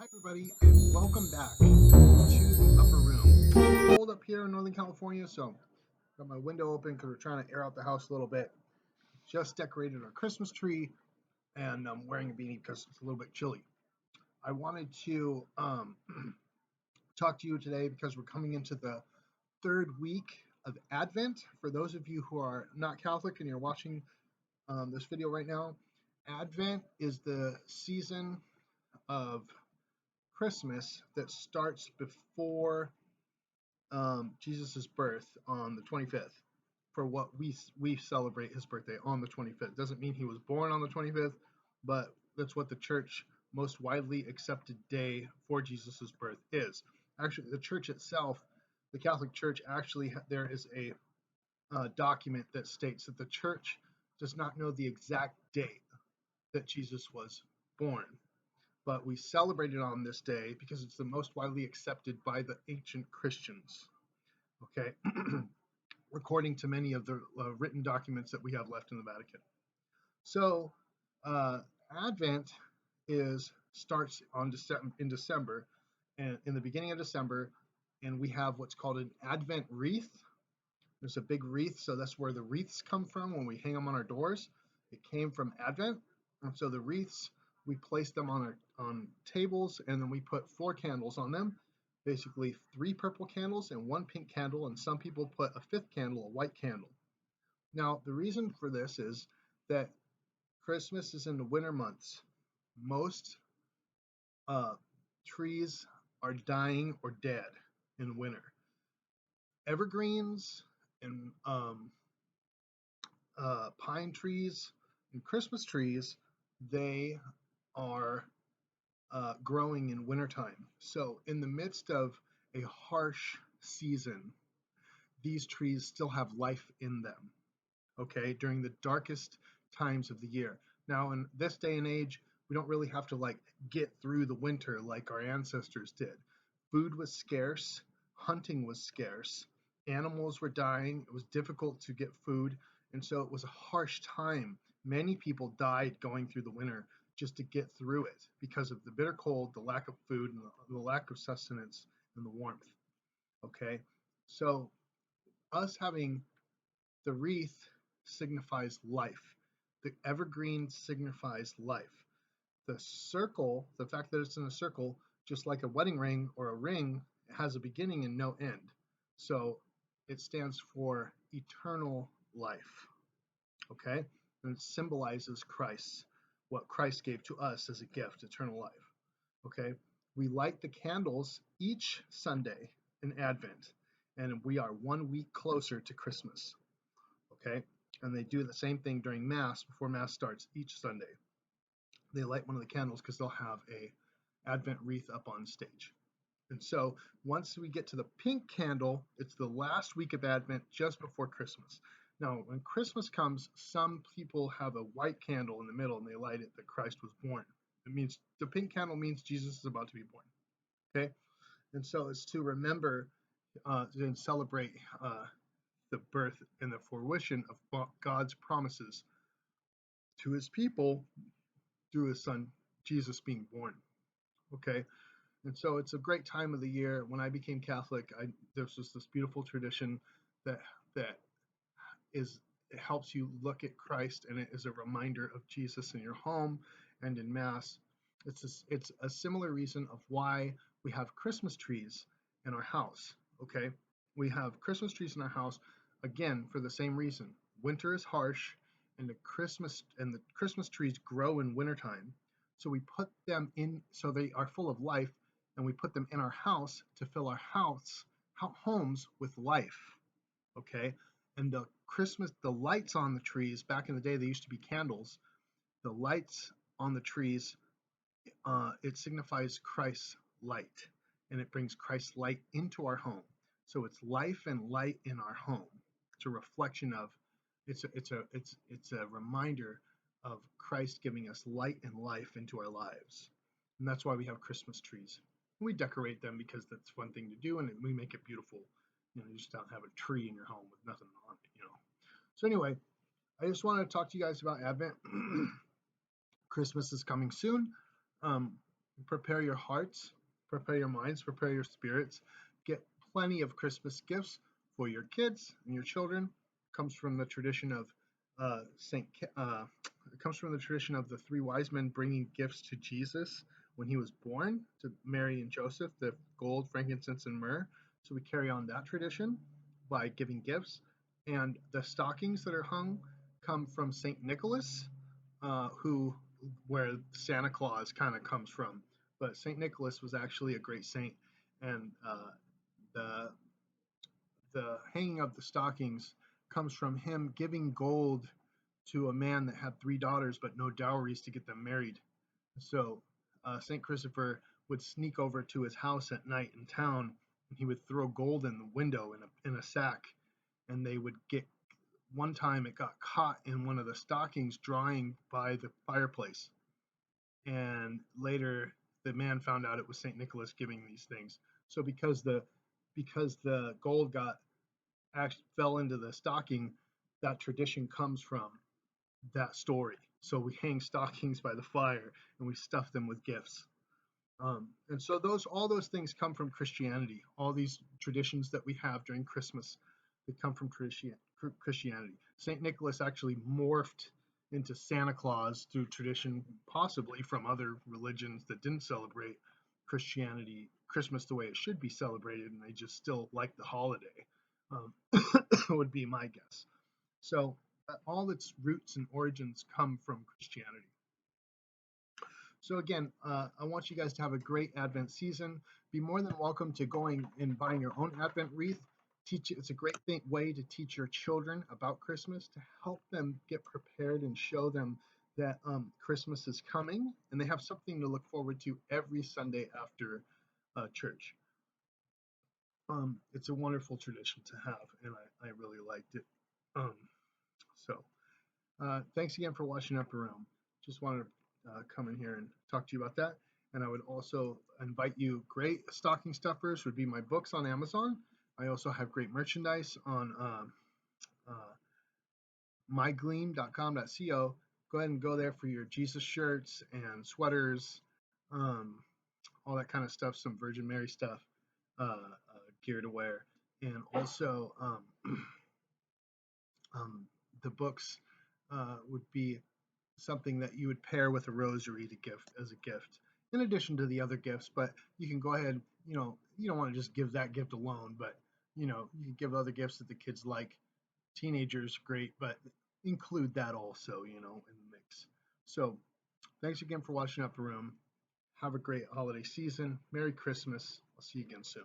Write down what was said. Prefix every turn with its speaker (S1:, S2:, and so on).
S1: Hi, everybody, and welcome back to the upper room. It's cold up here in Northern California, so got my window open because we're trying to air out the house a little bit. Just decorated our Christmas tree, and I'm wearing a beanie because it's a little bit chilly. I wanted to talk to you today because we're coming into the third week of Advent. For those of you who are not Catholic and you're watching this video right now, Advent is the season of Christmas that starts before Jesus' birth on the 25th. For what we celebrate his birthday on the 25th. Doesn't mean he was born on the 25th, but that's what the church most widely accepted day for Jesus' birth is. Actually, the church itself, the Catholic Church, actually there is a document that states that the church does not know the exact date that Jesus was born, but we celebrate it on this day because it's the most widely accepted by the ancient Christians. Okay, according to many of the written documents that we have left in the Vatican. So, Advent starts in December, and in the beginning of December, and we have what's called an Advent wreath. There's a big wreath, so that's where the wreaths come from when we hang them on our doors. It came from Advent, and so the wreaths we place them on tables, and then we put 4 candles on them. Basically 3 purple candles and 1 pink candle, and some people put a 5th candle, a white candle. Now, the reason for this is that Christmas is in the winter months. Most trees are dying or dead in winter. Evergreens and pine trees and Christmas trees, they are growing in wintertime. So in the midst of a harsh season, these trees still have life in them, okay, during the darkest times of the year. Now, in this day and age, we don't really have to get through the winter like our ancestors did. Food was scarce, hunting was scarce, animals were dying, it was difficult to get food, and so it was a harsh time. Many people died going through the winter just to get through it because of the bitter cold, the lack of food, and the lack of sustenance and the warmth. Okay, so us having the wreath signifies life. The evergreen signifies life. The circle, the fact that it's in a circle, just like a wedding ring or a ring, has a beginning and no end. So it stands for eternal life. Okay? And it symbolizes Christ, what Christ gave to us as a gift, eternal life. Okay? We light the candles each Sunday in Advent, and we are 1 week closer to Christmas. Okay? And they do the same thing during Mass, before Mass starts each Sunday. They light one of the candles because they'll have a Advent wreath up on stage. And so once we get to the pink candle, it's the last week of Advent just before Christmas. Now, when Christmas comes, some people have a white candle in the middle and they light it that Christ was born. It means the pink candle means Jesus is about to be born. Okay? And so it's to remember and celebrate the birth and the fruition of God's promises to his people through his son Jesus being born. Okay, and so it's a great time of the year. When I became Catholic, there's just this beautiful tradition that that is it helps you look at Christ, and it is a reminder of Jesus in your home and in Mass. It's a similar reason of why we have Christmas trees in our house. Okay, we have Christmas trees in our house again for the same reason. Winter is harsh, and the Christmas trees grow in wintertime. So we put them in, so they are full of life, and we put them in our house to fill our homes with life. Okay, and the lights on the trees, back in the day, they used to be candles. The lights on the trees, it signifies Christ's light, and it brings Christ's light into our home. So it's life and light in our home. It's a reflection of, it's a reminder of Christ giving us light and life into our lives. And that's why we have Christmas trees. We decorate them because that's one thing to do, and we make it beautiful. You just don't have a tree in your home with nothing on it. So anyway, I just wanted to talk to you guys about Advent. Christmas is coming soon. Prepare your hearts, prepare your minds, prepare your spirits. Get plenty of Christmas gifts for your kids and your children. It comes from the tradition of Saint. It comes from the tradition of the three wise men bringing gifts to Jesus when he was born to Mary and Joseph, the gold, frankincense, and myrrh. So we carry on that tradition by giving gifts. And the stockings that are hung come from Saint Nicholas, who where Santa Claus kind of comes from. But Saint Nicholas was actually a great saint, and the the hanging of the stockings comes from him giving gold to a man that had three daughters but no dowries to get them married. So Saint Christopher would sneak over to his house at night in town, and he would throw gold in the window in a sack, and they would get. One time it got caught in one of the stockings drying by the fireplace, and later the man found out it was Saint Nicholas giving these things. So because the gold got actually fell into the stocking, that tradition comes from that story. So we hang stockings by the fire and we stuff them with gifts. And so all those things come from Christianity. All these traditions that we have during Christmas, they come from Christianity. Saint Nicholas actually morphed into Santa Claus through tradition, possibly from other religions that didn't celebrate Christmas the way it should be celebrated, and they just still like the holiday. Um, would be my guess. So all its roots and origins come from Christianity. So again, I want you guys to have a great Advent season. Be more than welcome to going and buying your own Advent wreath. It's a great way to teach your children about Christmas, to help them get prepared and show them that Christmas is coming, and they have something to look forward to every Sunday after church. It's a wonderful tradition to have, and I really liked it. Um, thanks again for watching Upper Realm. Just wanted to come in here and talk to you about that. And I would also invite you, great stocking stuffers would be my books on Amazon. I also have great merchandise on mygleam.com.co. Go ahead and go there for your Jesus shirts and sweaters, um, all that kind of stuff, some Virgin Mary stuff, gear to wear. And also, the books would be something that you would pair with a rosary to gift as a gift, in addition to the other gifts. But you can go ahead, you don't want to just give that gift alone, but you can give other gifts that the kids like. Teenagers, great, but include that also, in the mix. So thanks again for watching Upper Room. Have a great holiday season. Merry Christmas. I'll see you again soon.